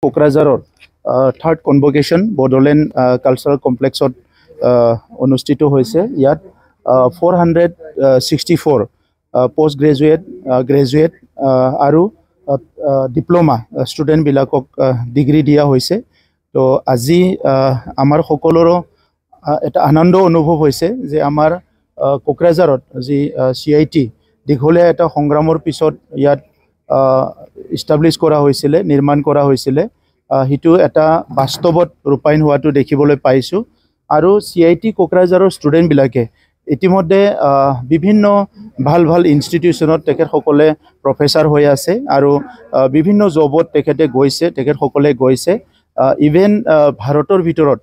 কোকৰাঝাৰৰ third কনভকেশ্যন Bodoland cultural কমপ্লেক্সত অনুষ্ঠিত হৈছে। ইয়াত 464 পোষ্ট গ্ৰেজুৱেট, গ্ৰেজুৱেট আৰু ডিপ্ল'মা ষ্টুডেণ্টবিলাকক ডিগ্ৰী দিয়া হৈছে। তো আজি আমাৰ সকলোৰো এটা আনন্দ অনুভৱ হৈছে যে আমাৰ কোকৰাঝাৰত যি CIT দীঘলীয়া এটা সংগ্ৰামৰ পিছত ইয়াত ইষ্টাব্লিছ কৰা হৈছিলে, নিৰ্মাণ কৰা হৈছিলে, সেইটো এটা বাস্তৱত ৰূপায়ণ হোৱাটো দেখিবলৈ পাইছোঁ। আৰু CIT কোকৰাঝাৰৰ ষ্টুডেণ্টবিলাকে ইতিমধ্যে বিভিন্ন ভাল ভাল ইনষ্টিটিউশ্যনত তেখেতসকলে প্ৰফেচাৰ হৈ আছে আৰু বিভিন্ন জবত তেখেতসকলে গৈছে। ইভেন ভাৰতৰ ভিতৰত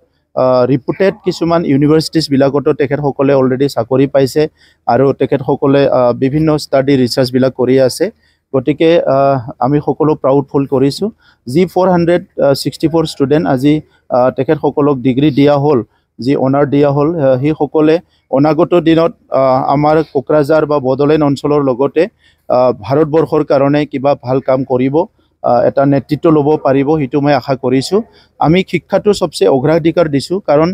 ৰিপুটেড কিছুমান ইউনিভাৰ্চিটিছবিলাকতো তেখেতসকলে অলৰেডি চাকৰি পাইছে আৰু তেখেতসকলে বিভিন্ন ষ্টাডি ৰিচাৰ্চবিলাক কৰি আছে। গতিকে আমি সকলো প্ৰাউডফুল কৰিছোঁ। যি 464 ষ্টুডেণ্ট আজি তেখেতসকলক ডিগ্ৰী দিয়া হ'ল, যি অনাৰ দিয়া হ'ল, সেইসকলে অনাগত দিনত আমাৰ কোকৰাঝাৰ বা বড়োলেণ্ড অঞ্চলৰ লগতে ভাৰতবৰ্ষৰ কাৰণে কিবা ভাল কাম কৰিব, এটা নেতৃত্ব ল'ব পাৰিব, সেইটো মই আশা কৰিছোঁ। আমি শিক্ষাটো চবচে অগ্ৰাধিকাৰ দিছোঁ, কাৰণ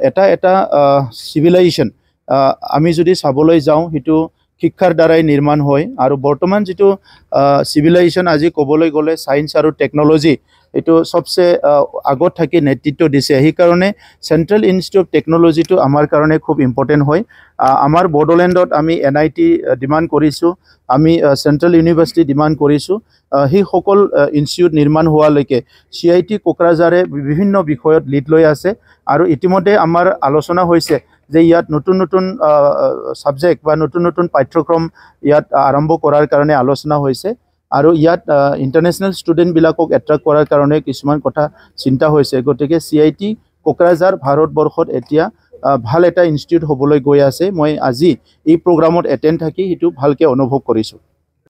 এটা চিভিলাইজেশ্যন আমি যদি চাবলৈ যাওঁ সেইটো শিক্ষাৰ দ্বাৰাই নিৰ্মাণ হয়। আৰু বৰ্তমান যিটো চিভিলাইজেশ্যন আজি ক'বলৈ গ'লে ছায়েন্স আৰু টেকন'লজি এইটো চবচে আগত থাকি নেতৃত্ব দিছে। সেইকাৰণে চেণ্ট্ৰেল ইনষ্টিটিউট অফ টেকন'লজিটো আমাৰ কাৰণে খুব ইম্পৰ্টেণ্ট হয়। আমাৰ বড়োলেণ্ডত আমি NIT ডিমাণ্ড কৰিছোঁ, আমি চেণ্ট্ৰেল ইউনিভাৰ্চিটি ডিমাণ্ড কৰিছোঁ। সেইসকল ইনষ্টিটিউট নিৰ্মাণ হোৱালৈকে CIT কোকৰাঝাৰে বিভিন্ন বিষয়ত লিড লৈ আছে। আৰু ইতিমধ্যে আমাৰ আলোচনা হৈছে যে ইয়াত নতুন নতুন ছাবজেক্ট বা নতুন নতুন পাঠ্যক্ৰম ইয়াত আৰম্ভ কৰাৰ কাৰণে আলোচনা হৈছে। আৰু ইয়াত ইণ্টাৰনেশ্যনেল ষ্টুডেণ্টবিলাকক এট্ৰেক্ট কৰাৰ কাৰণে কিছুমান কথা চিন্তা হৈছে। গতিকে CIT কোকৰাঝাৰ ভাৰতবৰ্ষত এতিয়া ভাল এটা ইনষ্টিটিউট হ'বলৈ গৈ আছে। মই আজি এই প্ৰগ্ৰামত এটেণ্ড থাকি সেইটো ভালকৈ অনুভৱ কৰিছোঁ।